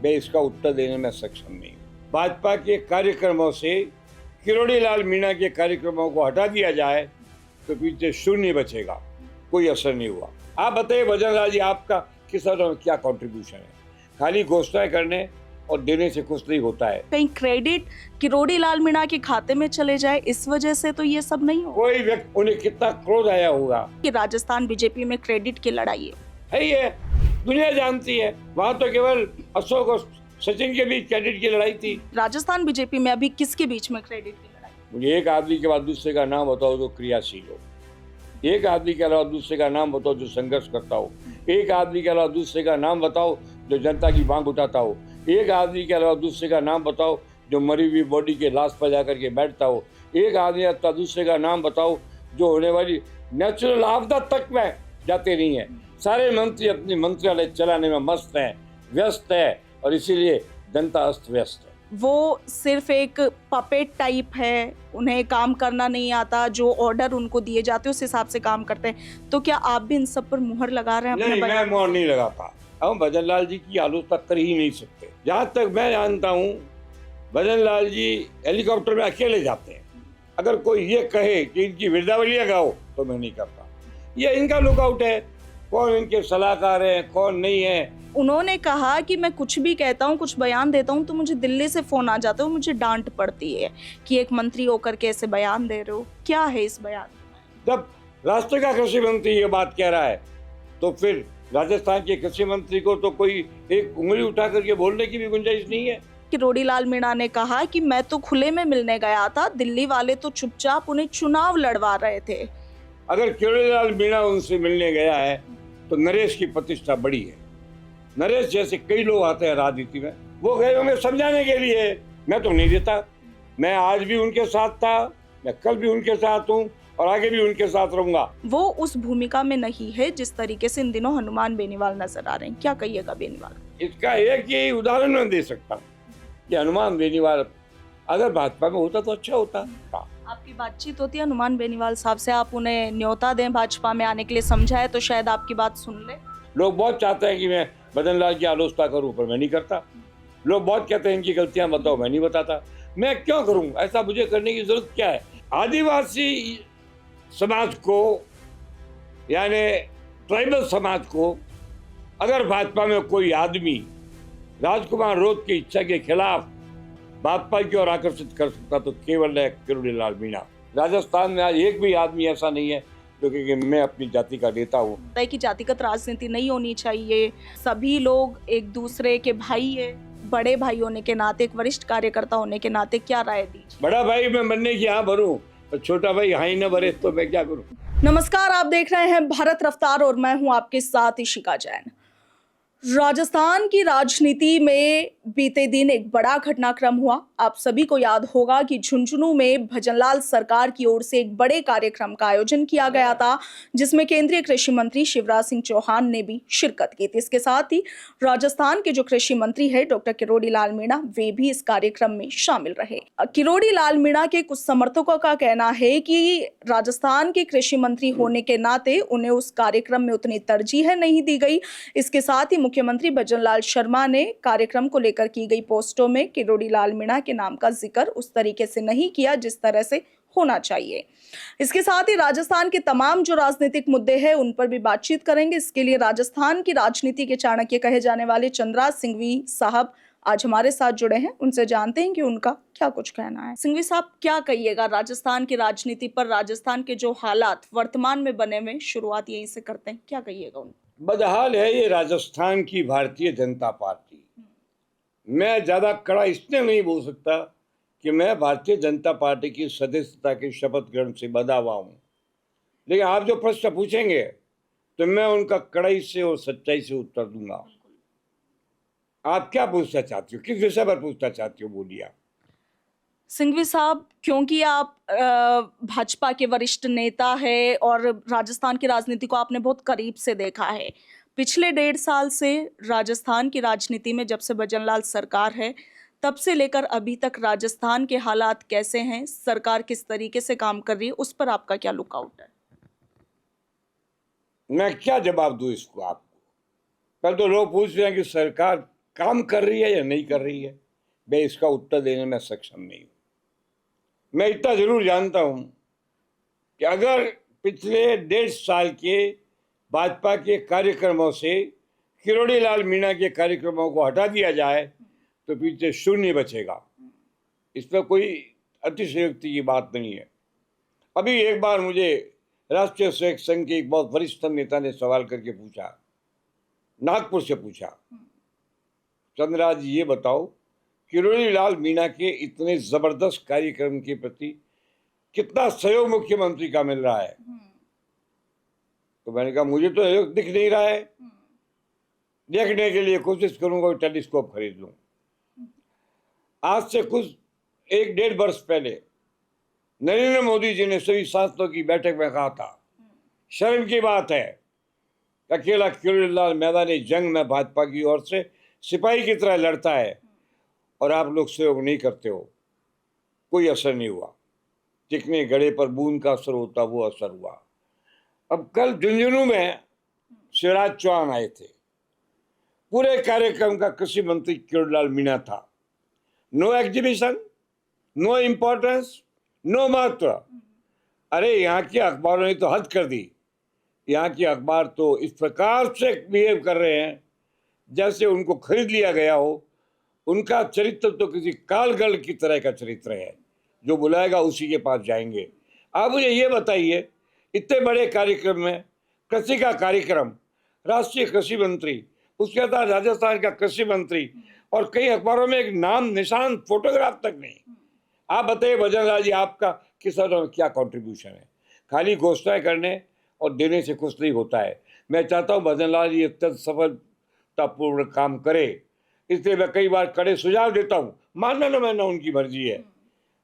मैं इसका उत्तर देने में सक्षम नहीं हूँ। भाजपा के कार्यक्रमों से किरोड़ी लाल मीणा के कार्यक्रमों को हटा दिया जाए तो पीछे शून्य बचेगा, कोई असर नहीं हुआ। आप बताइए भजन लाल जी, आपका किस तरह क्या कंट्रीब्यूशन है? खाली घोषणाएं करने और देने से कुछ नहीं होता है। कहीं क्रेडिट किरोड़ी लाल मीणा के खाते में चले जाए, इस वजह से तो ये सब नहीं हो। कोई व्यक्ति, उन्हें कितना क्रोध आया होगा कि राजस्थान बीजेपी में क्रेडिट की लड़ाई है, ये दुनिया जानती है। वहां तो केवल अशोक और सचिन के बीच क्रेडिट की लड़ाई थी। राजस्थान बीजेपी में अभी किसके बीच में क्रेडिट की लड़ाई? मुझे एक आदमी के बाद दूसरे का नाम बताओ जो क्रियाशील हो, एक आदमी के अलावा दूसरे का नाम बताओ जो संघर्ष करता हो, एक आदमी के अलावा दूसरे का नाम बताओ जो जनता की मांग उठाता हो, एक आदमी के अलावा दूसरे का नाम बताओ जो मरी हुई बॉडी के लाश पर जाकर के बैठता हो, एक आदमी अथवा दूसरे का नाम बताओ जो होने वाली नेचुरल आपदा तक में जाते नहीं है। सारे मंत्री अपनी मंत्रालय चलाने में मस्त हैं, व्यस्त है, और इसीलिए जनता अस्त व्यस्त है। वो सिर्फ एक पपेट टाइप है, उन्हें काम करना नहीं आता, जो ऑर्डर उनको दिए जाते हैं उस हिसाब से काम करते हैं। तो क्या आप भी इन सब पर मुहर लगा रहे हैं? नहीं, मैं मुहर नहीं लगाता। हम भजन लाल जी की आलोचना कर ही नहीं सकते। जहाँ तक मैं जानता हूँ, भजन लाल जी हेलीकॉप्टर में अकेले जाते हैं। अगर कोई ये कहे कि इनकी वृद्धावलियाँ गाओ तो मैं नहीं करता। ये इनका लुकआउट है, कौन इनके सलाहकार है कौन नहीं है। उन्होंने कहा कि मैं कुछ भी कहता हूँ, कुछ बयान देता हूँ तो मुझे दिल्ली से फोन आ जाता है, मुझे डांट पड़ती है कि एक मंत्री होकर के ऐसे बयान दे रहे हो। क्या है इस बयान? जब राष्ट्र का कृषि मंत्री ये बात कह रहा है तो फिर राजस्थान के कृषि मंत्री को तो कोई एक उंगली उठा करके बोलने की भी गुंजाइश नहीं है। किरोड़ी लाल मीणा ने कहा कि मैं तो खुले में मिलने गया था, दिल्ली वाले तो चुपचाप उन्हें चुनाव लड़वा रहे थे। अगर किरोड़ी लाल मीणा उनसे मिलने गया है तो नरेश की प्रतिष्ठा बड़ी है। नरेश जैसे कई लोग आते हैं राजनीति में, वो गए होंगे समझाने के लिए। मैं तो नहीं देता। मैं आज भी उनके साथ था, मैं कल भी उनके साथ हूँ और आगे भी उनके साथ रहूंगा। वो उस भूमिका में नहीं है जिस तरीके से इन दिनों हनुमान बेनीवाल नजर आ रहे हैं। क्या कहिएगा बेनीवाल? इसका एक ही उदाहरण मैं दे सकता हूँ कि हनुमान बेनीवाल अगर भाजपा में होता तो अच्छा होता। आपकी बातचीत होती है हनुमान बेनीवाल साहब से, आप उन्हें न्योता दें भाजपा में आने के लिए, समझाए तो शायद आपकी बात सुन ले। लोग बहुत चाहते हैं कि मैं भजन लाल की आलोचना करूं, पर मैं नहीं करता। लोग बहुत कहते हैं इनकी गलतियां बताओ, मैं नहीं बताता। मैं क्यों करूं? ऐसा मुझे करने की जरूरत क्या है? आदिवासी समाज को यानी ट्राइबल समाज को अगर भाजपा में कोई आदमी राजकुमार रोध की इच्छा के खिलाफ भाजपा की ओर आकर्षित कर सकता तो केवल है किरोड़ी लाल मीणा। राजस्थान में आज एक भी आदमी ऐसा नहीं है क्योंकि मैं अपनी जाति का नेता हूँ। तय की जातिगत राजनीति नहीं होनी चाहिए, सभी लोग एक दूसरे के भाई है। बड़े भाई होने के नाते, एक वरिष्ठ कार्यकर्ता होने के नाते क्या राय दीजिए? बड़ा भाई मैं बनने की यहाँ भरूं तो छोटा भाई यहाँ ही न भरे तो मैं क्या करूं? नमस्कार, आप देख रहे हैं भारत रफ्तार और मैं हूं आपके साथ इशिका जैन। राजस्थान की राजनीति में बीते दिन एक बड़ा घटनाक्रम हुआ। आप सभी को याद होगा कि झुंझुनू में भजनलाल सरकार की ओर से एक बड़े कार्यक्रम का आयोजन किया गया था, जिसमें केंद्रीय कृषि मंत्री शिवराज सिंह चौहान ने भी शिरकत की थी। इसके साथ ही राजस्थान के जो कृषि मंत्री है डॉक्टर किरोड़ी लाल मीणा, वे भी इस कार्यक्रम में शामिल रहे। किरोड़ी लाल मीणा के कुछ समर्थकों का कहना है कि राजस्थान के कृषि मंत्री होने के नाते उन्हें उस कार्यक्रम में उतनी तरजीह नहीं दी गई। इसके साथ ही मुख्यमंत्री भजनलाल शर्मा ने कार्यक्रम को लेकर की गई पोस्टों में किरोड़ी लाल मीणा के नाम का जिक्र उस तरीके से नहीं किया जिस तरह से होना चाहिए। इसके साथ ही राजस्थान के तमाम जो राजनीतिक मुद्दे हैं उन पर भी बातचीत करेंगे। इसके लिए राजस्थान की राजनीति के चाणक्य कहे जाने वाले चंद्रराज सिंघवी साहब आज हमारे साथ जुड़े हैं। उनसे जानते हैं कि उनका क्या कुछ कहना है। सिंघवी साहब, क्या कहिएगा राजस्थान की राजनीति पर, राजस्थान के जो हालात वर्तमान में बने हुए, शुरुआत यहीं से करते हैं, क्या कहिएगा उन? बदहाल है ये राजस्थान की भारतीय जनता पार्टी। मैं ज्यादा कड़ा इसलिए नहीं बोल सकता कि मैं भारतीय जनता पार्टी की सदस्यता के शपथ ग्रहण से बंधा हुआ हूं, लेकिन आप जो प्रश्न पूछेंगे तो मैं उनका कड़ाई से और सच्चाई से उत्तर दूंगा। आप क्या पूछना चाहती हो, किस विषय पर पूछना चाहती हो, बोलिए आप। सिंघवी साहब, क्योंकि आप भाजपा के वरिष्ठ नेता है और राजस्थान की राजनीति को आपने बहुत करीब से देखा है, पिछले 1.5 साल से राजस्थान की राजनीति में जब से भजनलाल सरकार है तब से लेकर अभी तक राजस्थान के हालात कैसे हैं, सरकार किस तरीके से काम कर रही है, उस पर आपका क्या लुकआउट है? मैं क्या जवाब दूं इसको आपको? कल तो लोग पूछ रहे हैं कि सरकार काम कर रही है या नहीं कर रही है, मैं इसका उत्तर देने में सक्षम नहीं हूँ। मैं इतना जरूर जानता हूँ कि अगर पिछले 1.5 साल के भाजपा के कार्यक्रमों से किरोड़ी लाल मीणा के कार्यक्रमों को हटा दिया जाए तो पीछे शून्य बचेगा। इसमें कोई अतिशयोक्ति की बात नहीं है। अभी एक बार मुझे राष्ट्रीय स्वयं संघ के एक बहुत वरिष्ठ नेता ने सवाल करके पूछा, नागपुर से पूछा, चंद्रराज जी ये बताओ, किरोड़ी लाल मीणा के इतने जबरदस्त कार्यक्रम के प्रति कितना सहयोग मुख्यमंत्री का मिल रहा है? तो मैंने कहा मुझे तो सहयोग दिख नहीं रहा है। देखने के लिए कोशिश करूंगा, टेलीस्कोप खरीद लूं। आज से कुछ 1-1.5 वर्ष पहले नरेंद्र मोदी जी ने सभी सांसदों की बैठक में कहा था, शर्म की बात है, अकेला किरोड़ी लाल मैदान जंग में भाजपा की ओर से सिपाही की तरह लड़ता है और आप लोग सहयोग नहीं करते हो। कोई असर नहीं हुआ। चिकने गड़े पर बूंद का असर होता, वो असर हुआ। अब कल झुंझुनू में शिवराज चौहान आए थे। पूरे कार्यक्रम का कृषि मंत्री किरोड़ी लाल मीणा था। No exhibition, no importance, no महत्व। अरे यहाँ के अखबारों ने तो हद कर दी। यहाँ के अखबार तो इस प्रकार से बिहेव कर रहे हैं जैसे उनको खरीद लिया गया हो। उनका चरित्र तो किसी कालगल की तरह का चरित्र है, जो बुलाएगा उसी के पास जाएंगे। आप मुझे ये बताइए, इतने बड़े कार्यक्रम में कृषि का कार्यक्रम, राष्ट्रीय कृषि मंत्री, उसके बाद राजस्थान का कृषि मंत्री, और कई अखबारों में एक नाम निशान फोटोग्राफ तक नहीं। आप बताइए भजन लाल जी, आपका किसानों में क्या कंट्रीब्यूशन है? खाली घोषणाएं करने और देने से कुछ नहीं होता है। मैं चाहता हूँ भजन लाल जी अत्यंत सफलतापूर्ण काम करे, इसलिए मैं कई बार कड़े सुझाव देता हूँ। मानना न मानना उनकी मर्जी है।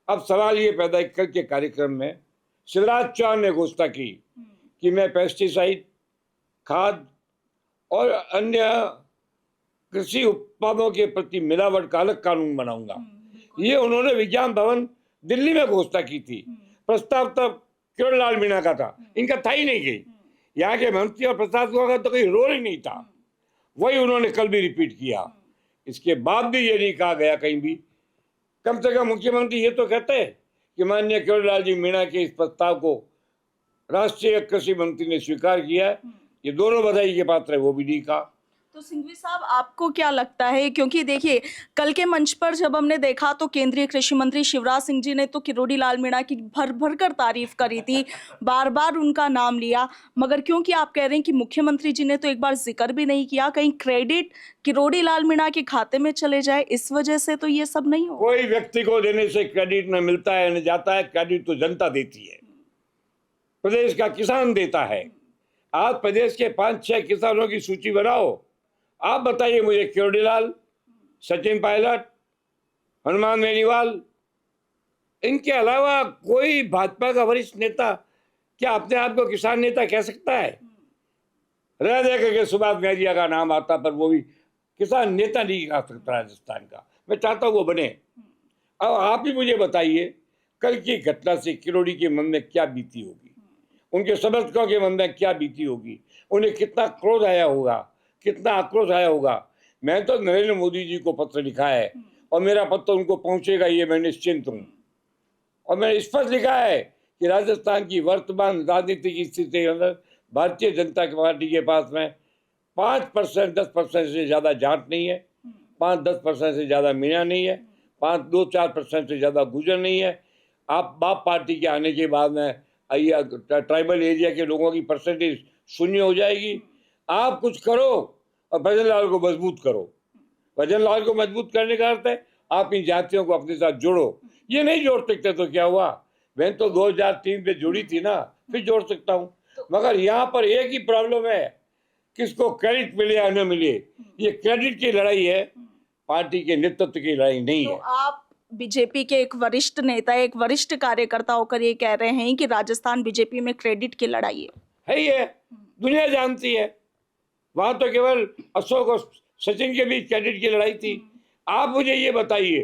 अब सवाल ये पैदा कल के कार्यक्रम में शिवराज चौहान ने घोषणा की कि मैं पेस्टिसाइड, खाद और अन्य कृषि उत्पादों के प्रति मिलावट का अलग कानून बनाऊंगा। ये उन्होंने विज्ञान भवन दिल्ली में घोषणा की थी। प्रस्ताव तब किरोड़ी लाल मीणा का था, इनका था ही नहीं। गई यहाँ के मंत्री और प्रशासकों का तो कोई रोल ही नहीं था। वही उन्होंने कल भी रिपीट किया। इसके बाद भी ये नहीं कहा गया कहीं भी, कम से कम मुख्यमंत्री ये तो कहते हैं कि माननीय किरोड़ी लाल जी मीणा के इस प्रस्ताव को राष्ट्रीय कृषि मंत्री ने स्वीकार किया है। ये दोनों बधाई के पात्र है, वो भी नहीं कहा। तो सिंघवी साहब, आपको क्या लगता है, क्योंकि देखिए कल के मंच पर जब हमने देखा तो केंद्रीय कृषि मंत्री शिवराज सिंह जी ने तो किरोड़ी लाल मीणा की भर भर कर तारीफ करी थी, बार बार उनका नाम लिया, मगर क्योंकि आप कह रहे हैं कि मुख्यमंत्री जी ने तो एक बार जिक्र भी नहीं किया, कहीं क्रेडिट किरोड़ी लाल मीणा के खाते में चले जाए, इस वजह से तो ये सब नहीं हो। कोई व्यक्ति को देने से क्रेडिट न मिलता है न जाता है। क्रेडिट तो जनता देती है, प्रदेश का किसान देता है। आज प्रदेश के 5-6 किसानों की सूची बनाओ। आप बताइए मुझे, किरोड़ी लाल, सचिन पायलट, हनुमान बेनीवाल, इनके अलावा कोई भाजपा का वरिष्ठ नेता क्या अपने आप को किसान नेता कह सकता है? रह दे करके सुभाष महजिया का नाम आता, पर वो भी किसान नेता नहीं कह सकता राजस्थान का। मैं चाहता हूँ वो बने। अब आप ही मुझे बताइए, कल की घटना से किरोड़ी के मन में क्या बीती होगी, उनके समर्थकों के मन में क्या बीती होगी, उन्हें कितना क्रोध आया होगा, कितना आक्रोश आया होगा। मैं तो नरेंद्र मोदी जी को पत्र लिखा है और मेरा पत्र उनको पहुंचेगा, ये मैं निश्चिंत हूँ। और मैंने स्पष्ट लिखा है कि राजस्थान की वर्तमान राजनीतिक स्थिति के अंदर भारतीय जनता पार्टी के पास में 5%, 10% से ज़्यादा जाट नहीं है, 5-10% से ज़्यादा मीणा नहीं है, 5-2-4% से ज़्यादा गुजर नहीं है। आप बाप पार्टी के आने के बाद में ट्राइबल एरिया के लोगों की परसेंटेज शून्य हो जाएगी। आप कुछ करो और भजन लाल को मजबूत करो। भजन लाल को मजबूत करने का अर्थ है आप इन जातियों को अपने साथ जोड़ो। ये नहीं जोड़ सकते तो क्या हुआ, मैं तो 2003 में जुड़ी थी ना, फिर जोड़ सकता हूँ। मगर यहाँ पर एक ही प्रॉब्लम है, किसको क्रेडिट मिले या न मिले। ये क्रेडिट की लड़ाई है, पार्टी के नेतृत्व की लड़ाई नहीं है। तो आप बीजेपी के एक वरिष्ठ नेता, एक वरिष्ठ कार्यकर्ता होकर ये कह रहे हैं कि राजस्थान बीजेपी में क्रेडिट की लड़ाई है। ये दुनिया जानती है। वहां तो केवल अशोक और सचिन के बीच क्रेडिट की लड़ाई थी। आप मुझे ये बताइए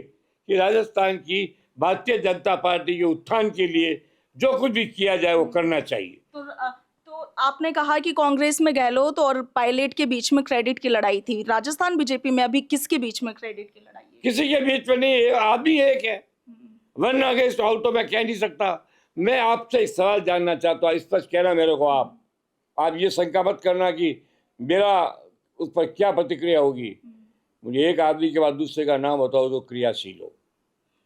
कि राजस्थान की भारतीय जनता पार्टी के उत्थान के लिए जो कुछ भी किया जाए वो करना चाहिए। तो आपने कहा कि कांग्रेस में गहलोत और पायलट के बीच में क्रेडिट की लड़ाई थी। राजस्थान बीजेपी में अभी किसके बीच में क्रेडिट की लड़ाई है? किसी के बीच में नहीं है, आदमी एक है। वन अगेंस्ट ऑल तो मैं कह नहीं सकता। मैं आपसे एक सवाल जानना चाहता हूँ, स्पष्ट कहना मेरे को। आप ये शंका मत करना कि मेरा उस पर क्या प्रतिक्रिया होगी। मुझे एक आदमी के बाद दूसरे का नाम बताओ जो क्रियाशील हो,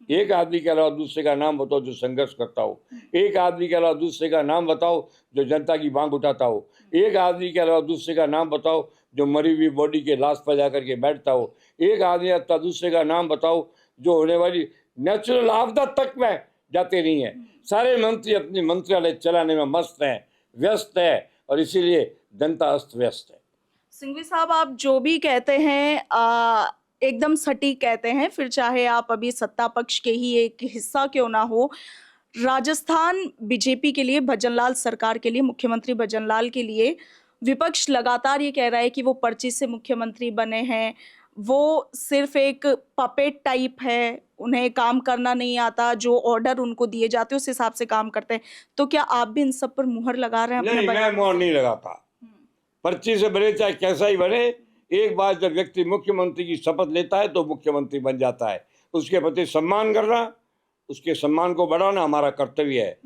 एक आदमी के अलावा दूसरे का नाम बताओ जो संघर्ष करता हो, एक आदमी के अलावा दूसरे का नाम बताओ जो जनता की मांग उठाता हो, एक आदमी के अलावा दूसरे का नाम बताओ जो मरी हुई बॉडी के लाश पर जाकर के बैठता हो, एक आदमी अथवा दूसरे का नाम बताओ जो होने वाली नेचुरल आपदा तक में जाते नहीं है। सारे मंत्री अपनी मंत्रालय चलाने में मस्त हैं, व्यस्त है, और इसीलिए जनता अस्त व्यस्त है। सिंघवी साहब, आप जो भी कहते हैं एकदम सटीक कहते हैं, फिर चाहे आप अभी सत्ता पक्ष के ही एक हिस्सा क्यों ना हो। राजस्थान बीजेपी के लिए, भजनलाल सरकार के लिए, मुख्यमंत्री भजनलाल के लिए विपक्ष लगातार ये कह रहा है कि वो पर्ची से मुख्यमंत्री बने हैं, वो सिर्फ एक पपेट टाइप है, उन्हें काम करना नहीं आता, जो ऑर्डर उनको दिए जाते हैं उस हिसाब से काम करते हैं। तो क्या आप भी इन सब पर मुहर लगा रहे हैं? नहीं, मैं मुहर नहीं लगाता। पर्ची से बने चाहे कैसा ही बने, एक बार जब व्यक्ति मुख्यमंत्री की शपथ लेता है तो मुख्यमंत्री बन जाता है। उसके प्रति सम्मान करना, उसके सम्मान को बढ़ाना हमारा कर्तव्य है।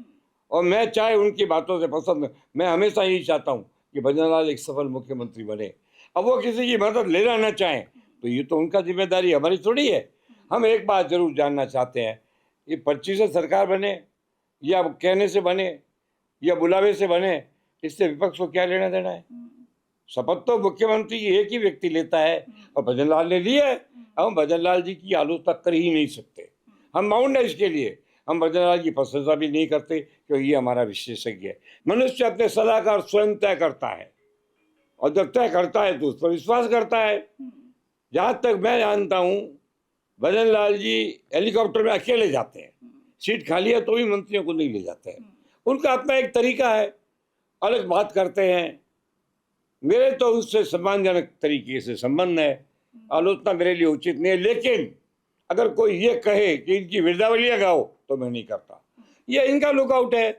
और मैं चाहे उनकी बातों से पसंद, मैं हमेशा यही चाहता हूँ कि भजनलाल एक सफल मुख्यमंत्री बने। अब वो किसी की मदद लेना न चाहें तो ये तो उनका जिम्मेदारी, हमारी थोड़ी है। हम एक बात जरूर जानना चाहते हैं, ये पर्ची से सरकार बने या कहने से बने या बुलावे से बने, इससे विपक्ष को क्या लेना देना है। शपथ तो मुख्यमंत्री एक ही व्यक्ति लेता है और भजनलाल ने लिया है। हम भजनलाल जी की आलोचना कर ही नहीं सकते, हम बाउंड है इसके लिए। हम भजनलाल की प्रशंसा भी नहीं करते क्योंकि ये हमारा विशेषज्ञ है। मनुष्य अपने सलाहकार स्वयं तय करता है, और जब तय करता है तो उस पर विश्वास करता है। जहाँ तक मैं जानता हूँ, भजनलाल जी हेलीकॉप्टर में अकेले जाते हैं, सीट खाली है तो भी मंत्रियों को नहीं ले जाते हैं। उनका अपना एक तरीका है, अलग बात करते हैं। मेरे तो उससे सम्मानजनक तरीके से संबंध है, आलोचना मेरे लिए उचित नहीं है। लेकिन अगर कोई ये कहे कि इनकी वृद्धावलियाँ गाओ तो मैं नहीं करता। ये इनका लुकआउट है,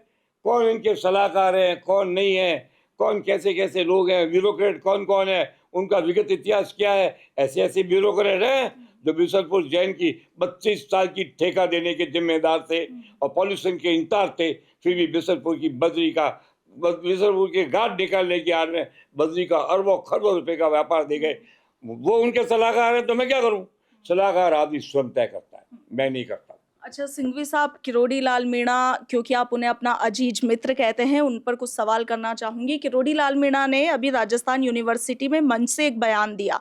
कौन इनके सलाहकार हैं, कौन नहीं है, कौन कैसे कैसे लोग हैं, ब्यूरोक्रेट कौन कौन है, उनका विगत इतिहास क्या है। ऐसे ऐसे ब्यूरोक्रेट हैं जो बिशनपुर जैन की 32 साल की ठेका देने के जिम्मेदार थे और पॉल्यूशन के इंचार्ज थे, फिर भी बिशनपुर की बजरी का, बिशनपुर के घाट निकालने की आड़ में बजरी का अरबों खरबों रुपए का व्यापार दे गए। वो उनके सलाहकार हैं तो मैं क्या करूं। सलाहकार आदमी स्वयं तय करता है, मैं नहीं करता। अच्छा सिंघवी साहब, किरोड़ी लाल मीणा, क्योंकि आप उन्हें अपना अजीज मित्र कहते हैं, उन पर कुछ सवाल करना चाहूंगी। किरोड़ी लाल मीणा ने अभी राजस्थान यूनिवर्सिटी में मंच से एक बयान दिया।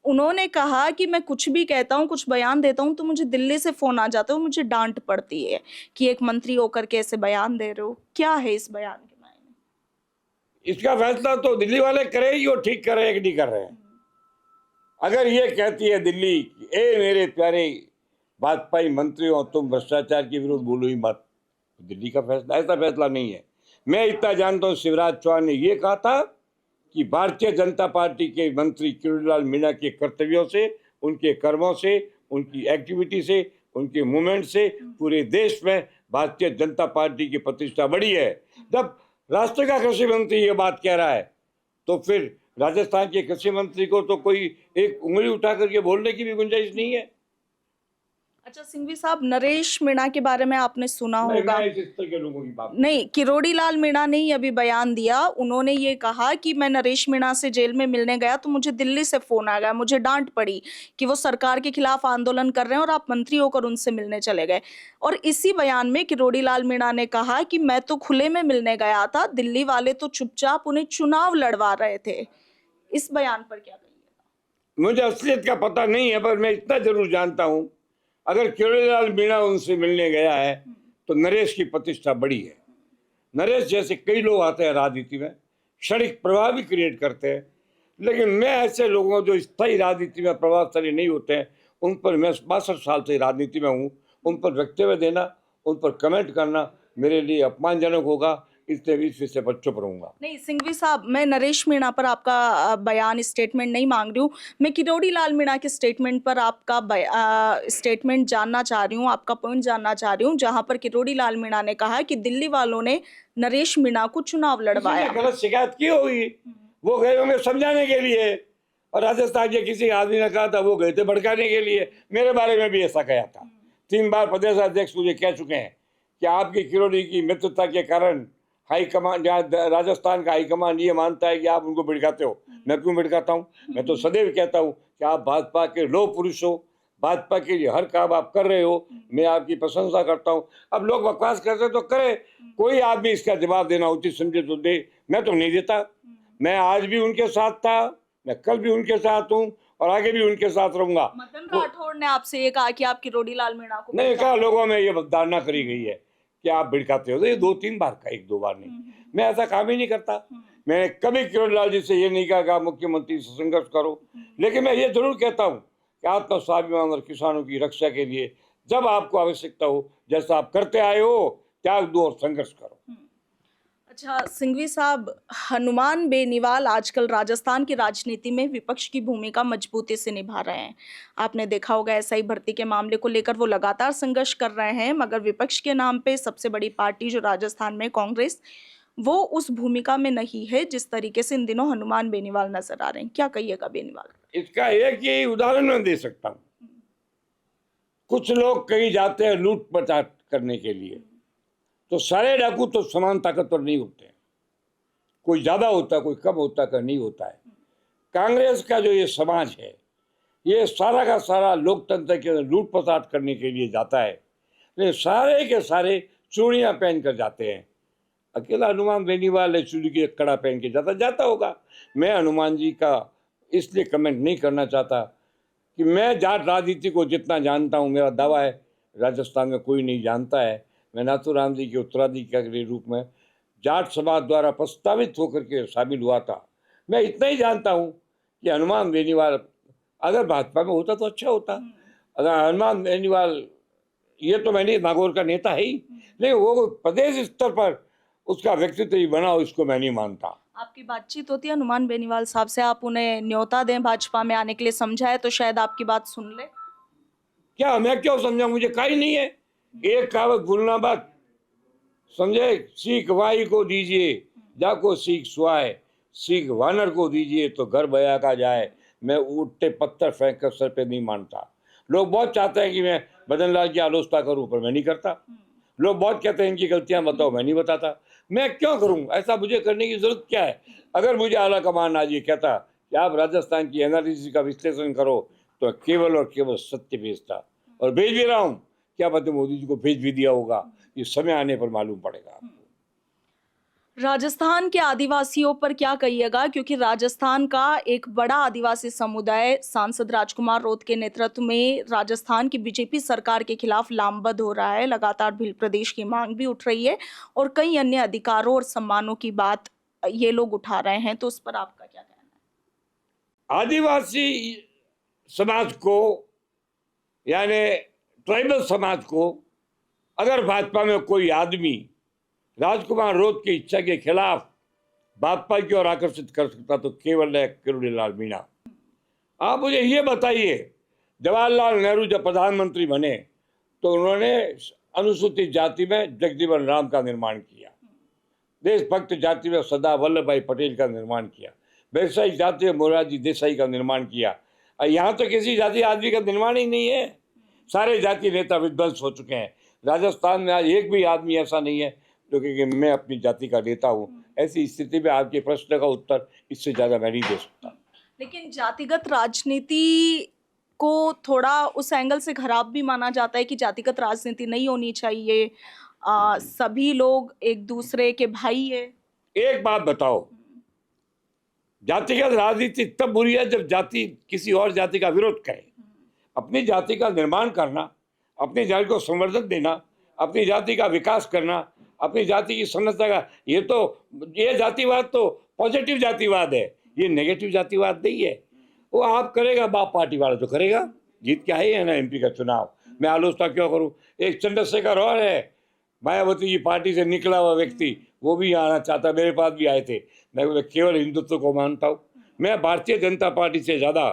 उन्होंने कहा कि मैं कुछ भी कहता हूँ, कुछ बयान देता हूँ तो मुझे दिल्ली से फोन आ जाता है, मुझे डांट पड़ती है कि एक मंत्री होकर के ऐसे बयान दे रहे हो। क्या है इस बयान के मायने? इसका फैसला तो दिल्ली वाले करे ही, वो ठीक कर रहे हैं कि नहीं कर रहे हैं। अगर ये कहती है दिल्ली, ए मेरे प्यारे भाजपाई मंत्रियों, तुम भ्रष्टाचार के विरुद्ध बोलो ही मत, दिल्ली का फैसला, ऐसा फैसला नहीं है। मैं इतना जानता हूँ, शिवराज चौहान ने ये कहा था कि भारतीय जनता पार्टी के मंत्री किरोड़ी लाल मीणा के कर्तव्यों से, उनके कर्मों से, उनकी एक्टिविटी से, उनके मूवमेंट से पूरे देश में भारतीय जनता पार्टी की प्रतिष्ठा बढ़ी है। जब राष्ट्र का कृषि मंत्री ये बात कह रहा है तो फिर राजस्थान के कृषि मंत्री को तो कोई एक उंगली उठा करके बोलने की भी गुंजाइश नहीं है। अच्छा सिंघवी साहब, नरेश मीणा के बारे में आपने सुना होगा। मैं इस तरह के लोगों की बात नहीं, किरोड़ी लाल मीणा ने ही अभी बयान दिया। उन्होंने ये कहा कि मैं नरेश मीणा से जेल में मिलने गया तो मुझे दिल्ली से फोन आ गया, मुझे डांट पड़ी कि वो सरकार के खिलाफ आंदोलन कर रहे हैं और आप मंत्री होकर उनसे मिलने चले गए। और इसी बयान में किरोड़ी लाल मीणा ने कहा कि मैं तो खुले में मिलने गया था, दिल्ली वाले तो चुपचाप उन्हें चुनाव लड़वा रहे थे। इस बयान पर क्या कहिएगा? मुझे असलियत का पता नहीं है, पर मैं इतना जरूर जानता हूं, अगर किरोड़ी लाल मीणा उनसे मिलने गया है तो नरेश की प्रतिष्ठा बढ़ी है। नरेश जैसे कई लोग आते हैं राजनीति में, क्षणिक प्रभाव भी क्रिएट करते हैं, लेकिन मैं ऐसे लोगों जो स्थायी राजनीति में प्रभावशाली नहीं होते हैं, उन पर, मैं 62 साल से राजनीति में हूँ, उन पर वक्तव्य देना, उन पर कमेंट करना मेरे लिए अपमानजनक होगा। इसलिए भी इस विषय पर चुप रहूंगा। नहीं सिंघवी साहब, मैं नरेश मीणा पर आपका बयान स्टेटमेंट नहीं मांग रही हूँ। मैं किरोड़ी लाल मीणा के स्टेटमेंट पर आपका स्टेटमेंट जानना चाह रही हूँ, आपका पॉइंट जानना चाह रही हूँ, जहां पर किरोड़ी लाल मीणा ने कहा कि दिल्ली वालों ने नरेश मीणा को चुनाव लड़वाया। किसी ने गलत शिकायत की होगी, वो गए होंगे समझाने के लिए, और राजस्थान के किसी आदमी ने कहा था वो गए थे भड़काने के लिए। मेरे बारे में भी ऐसा कहा था। 3 बार प्रदेश अध्यक्ष मुझे कह चुके हैं कि आपकी किरोड़ी की मित्रता के कारण हाईकमान, राजस्थान का हाईकमान ये मानता है कि आप उनको भड़काते हो। मैं क्यों भड़काता हूँ? मैं तो सदैव कहता हूँ कि आप भाजपा के लोह पुरुष हो, भाजपा के लिए हर काम आप कर रहे हो, मैं आपकी प्रशंसा करता हूँ। अब लोग बकवास करते तो करे, कोई आदमी इसका जवाब देना उचित समझे तो दे, मैं तो नहीं देता। मैं आज भी उनके साथ था, मैं कल भी उनके साथ हूँ और आगे भी उनके साथ रहूंगा। मदन राठौड़ ने आपसे ये कहा कि आप किरोड़ी लाल मीणा को नहीं कहा, लोगों में ये धारणा करी गई है कि आप भड़काते हो। तो ये 2-3 बार का, 1-2 बार नहीं। मैं ऐसा काम ही नहीं करता। मैंने कभी किरोड़ी लाल जी से ये नहीं कहा कि आप मुख्यमंत्री से संघर्ष करो, लेकिन मैं ये जरूर कहता हूँ कि आत्मस्वाभिमान और किसानों की रक्षा के लिए जब आपको आवश्यकता हो, जैसा आप करते आए हो, त्याग दो और संघर्ष करो। अच्छा सिंघवी साहब, हनुमान बेनीवाल आजकल राजस्थान की राजनीति में विपक्ष की भूमिका मजबूती से निभा रहे हैं। आपने देखा होगा एसआई भर्ती के मामले को लेकर वो लगातार संघर्ष कर रहे हैं, मगर विपक्ष के नाम पे सबसे बड़ी पार्टी जो राजस्थान में कांग्रेस, वो उस भूमिका में नहीं है जिस तरीके से इन दिनों हनुमान बेनीवाल नजर आ रहे हैं। क्या कहिएगा बेनीवाल? इसका एक ही उदाहरण मैं दे सकता हूँ। कुछ लोग कहीं जाते हैं लूट पटाट करने के लिए, तो सारे डाकू तो समान ताकतवर नहीं होते हैं। कोई ज्यादा होता है, कोई कम होता है, नहीं होता है। कांग्रेस का जो ये समाज है, ये सारा का सारा लोकतंत्र के अंदर लूट पटाट करने के लिए जाता है, लेकिन सारे के सारे चूड़ियां पहन कर जाते हैं। अकेला हनुमान बेनीवाल चूड़ी की कड़ा पहन के जाता होगा। मैं हनुमान जी का इसलिए कमेंट नहीं करना चाहता कि मैं जाट राजनीति को जितना जानता हूँ, मेरा दावा है राजस्थान में कोई नहीं जानता है। मैं नाथूराम जी के उत्तराधिकारी के रूप में जाट समाज द्वारा प्रस्तावित होकर के शामिल हुआ था। मैं इतना ही जानता हूँ कि हनुमान बेनीवाल अगर भाजपा में होता तो अच्छा होता। अगर हनुमान बेनीवाल, ये तो मैंने नागौर का नेता है ही, लेकिन वो प्रदेश स्तर पर उसका व्यक्तित्व ही बना हो, इसको मैं नहीं मानता। आपकी बातचीत होती है हनुमान बेनीवाल साहब से, आप उन्हें न्योता दें भाजपा में आने के लिए, समझाए तो शायद आपकी बात सुन ले। क्या मैं क्यों समझा? मुझे कहीं नहीं है। एक कहावत भूलना बात, समझे? सीख वाई को दीजिए जाको सीख सुहाए, सीख वानर को दीजिए तो घर बया का जाए। मैं उठते पत्थर फेंक कर सर पे नहीं मानता। लोग बहुत चाहते हैं कि मैं मदन लाल की आलोचना करूं, पर मैं नहीं करता। लोग बहुत कहते हैं इनकी गलतियां बताओ, मैं नहीं बताता। मैं क्यों करूं? ऐसा मुझे करने की जरूरत क्या है? अगर मुझे आला कमान आज ये कहता कि आप राजस्थान की एनालिसिस का विश्लेषण करो, तो केवल और केवल सत्य भेजता, और भेज भी रहा हूं। क्या पता मोदी जी को भेज भी दिया होगा, ये समय आने पर मालूम पड़ेगा। राजस्थान के आदिवासियों पर क्या कहिएगा, क्योंकि राजस्थान का एक बड़ा आदिवासी समुदाय सांसद राजकुमार रोत के नेतृत्व में राजस्थान की बीजेपी सरकार के खिलाफ लामबंद हो रहा है। लगातार भील प्रदेश की मांग भी उठ रही है और कई अन्य अधिकारों और सम्मानों की बात ये लोग उठा रहे हैं, तो उस पर आपका क्या कहना है? आदिवासी समाज को, यानी ट्राइबल समाज को, अगर भाजपा में कोई आदमी राजकुमार रोत की इच्छा के खिलाफ भाजपा की ओर आकर्षित कर सकता तो केवल है किरोड़ी लाल मीणा। आप मुझे ये बताइए, जवाहरलाल नेहरू जब प्रधानमंत्री बने तो उन्होंने अनुसूचित जाति में जगजीवन राम का निर्माण किया, देशभक्त जाति में सरदार वल्लभ भाई पटेल का निर्माण किया, व्यवसायिक जाति में मोरारजी देसाई का निर्माण किया। यहाँ तो किसी जाति आदमी का निर्माण ही नहीं है। सारे जाति नेता विध्वंस हो चुके हैं। राजस्थान में आज एक भी आदमी ऐसा नहीं है जो कि मैं अपनी जाति का नेता हूँ। ऐसी स्थिति में आपके प्रश्न का उत्तर इससे ज्यादा मैं नहीं दे सकता। लेकिन जातिगत राजनीति को थोड़ा उस एंगल से खराब भी माना जाता है कि जातिगत राजनीति नहीं होनी चाहिए, सभी लोग एक दूसरे के भाई है। एक बात बताओ, जातिगत राजनीति तब बुरी है जब जाति किसी और जाति का विरोध करे। अपनी जाति का निर्माण करना, अपनी जाति को संवर्धन देना, अपनी जाति का विकास करना, अपनी जाति की संरचना का, ये जातिवाद तो पॉजिटिव जातिवाद है, ये नेगेटिव जातिवाद नहीं है। वो आप करेगा, बाप पार्टी वाला तो करेगा, जीत के आए है ना एमपी का चुनाव। मैं आलोचना क्यों करूं? एक चंद्रशेखर और है, मायावती की पार्टी से निकला हुआ व्यक्ति वो भी आना चाहता, मेरे पास भी आए थे। मैं केवल हिंदुत्व को मानता हूँ। मैं भारतीय जनता पार्टी से ज़्यादा,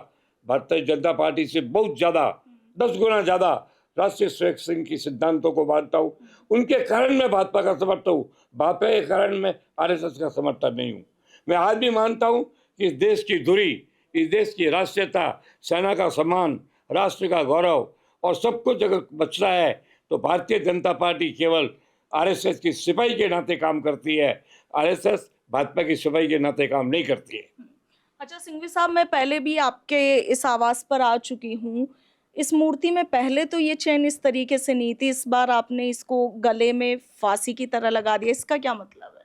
भारतीय जनता पार्टी से बहुत ज़्यादा, 10 गुना ज़्यादा राष्ट्रीय स्वयं संघ की सिद्धांतों को मानता हूँ। उनके कारण मैं भाजपा का समर्थक हूँ, भाजपा के कारण मैं आरएसएस का समर्थक नहीं हूँ। मैं आज भी मानता हूँ कि इस देश की धुरी, इस देश की राष्ट्रीयता, सेना का सम्मान, राष्ट्र का गौरव और सब कुछ अगर बचता है तो भारतीय जनता पार्टी केवल आरएसएस की सिपाही के नाते काम करती है। आरएसएस भाजपा की सिपाही के नाते काम नहीं करती है। अच्छा सिंघवी साहब, मैं पहले भी आपके इस आवास पर आ चुकी हूँ। इस मूर्ति में पहले तो ये चेन इस तरीके से नहीं थी, इस बार आपने इसको गले में फांसी की तरह लगा दिया, इसका क्या मतलब है?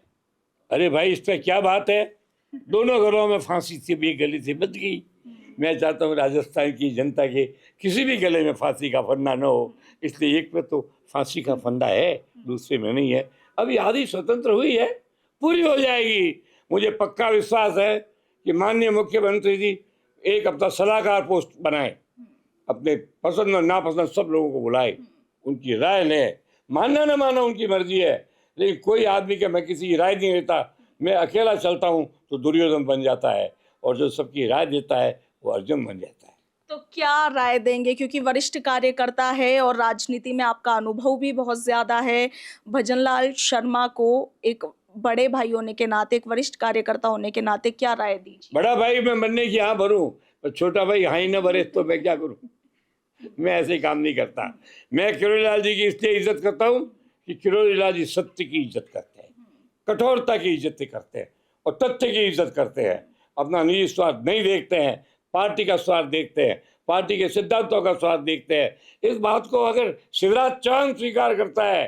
अरे भाई, इस पे क्या बात है? दोनों गलों में फांसी थी, भी गले से बच गई। मैं चाहता हूँ राजस्थान की जनता के किसी भी गले में फांसी का फंदा न हो, इसलिए एक पे तो फांसी का फंदा है, दूसरे में नहीं है। अभी आधी स्वतंत्र हुई है, पूरी हो जाएगी। मुझे पक्का विश्वास है कि माननीय मुख्यमंत्री जी एक अपना सलाहकार पोस्ट बनाए, अपने पसंद और नापसंद सब लोगों को बुलाए, उनकी राय ले। मानना न मानना उनकी मर्जी है, लेकिन कोई आदमी के मैं किसी की राय नहीं लेता। मैं अकेला चलता हूँ तो दुर्योधन बन जाता है, और जो सबकी राय देता है वो अर्जुन बन जाता है। तो क्या राय देंगे, क्योंकि वरिष्ठ कार्यकर्ता है और राजनीति में आपका अनुभव भी बहुत ज्यादा है। भजनलाल शर्मा को एक बड़े भाई होने के नाते, एक वरिष्ठ कार्यकर्ता होने के नाते क्या राय दीजिए? बड़ा भाई मैं बनने की हाँ भरूं, पर छोटा भाई हाँ ही न भरे तो मैं क्या करूं? मैं ऐसे काम नहीं करता। मैं किरोड़ी लाल जी की इसलिए इज्जत करता हूं कि किरोड़ी लाल जी सत्य की इज्जत करते हैं, कठोरता की इज्जत करते हैं और तथ्य की इज्जत करते हैं। अपना निजी स्वार्थ नहीं देखते हैं, पार्टी का स्वार्थ देखते हैं, पार्टी के सिद्धांतों का स्वार्थ देखते हैं। इस बात को अगर शिवराज चौहान स्वीकार करता है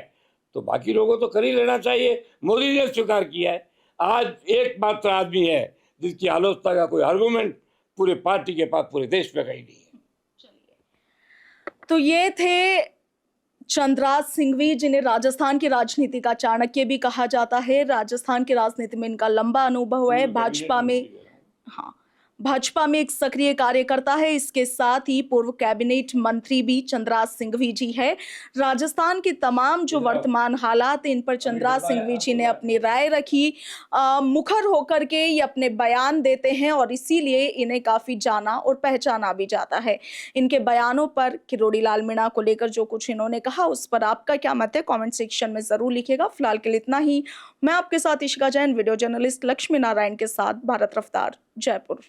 तो बाकी लोगों को तो कर ही लेना चाहिए। मोदी ने स्वीकार किया है। आज एकमात्र आदमी है जिसकी आलोचना का कोई आर्गुमेंट पूरे पार्टी के पास, पूरे देश में कहीं नहीं है। तो ये थे चंद्रराज सिंघवी, जिन्हें राजस्थान की राजनीति का चाणक्य भी कहा जाता है। राजस्थान की राजनीति में इनका लंबा अनुभव है। भाजपा में, हाँ, भाजपा में एक सक्रिय कार्यकर्ता है। इसके साथ ही पूर्व कैबिनेट मंत्री भी चंद्रराज सिंघवी जी है। राजस्थान की तमाम जो वर्तमान हालात, इन पर चंद्रराज सिंघवी जी ने अपनी राय रखी। मुखर होकर के ये अपने बयान देते हैं और इसीलिए इन्हें काफी जाना और पहचाना भी जाता है। इनके बयानों पर, किरोड़ी लाल मीणा को लेकर जो कुछ इन्होंने कहा, उस पर आपका क्या मत है, कमेंट सेक्शन में जरूर लिखिएगा। फिलहाल के लिए इतना ही। मैं आपके साथ इशिका जैन, वीडियो जर्नलिस्ट लक्ष्मी नारायण के साथ, भारत रफ्तार, जयपुर।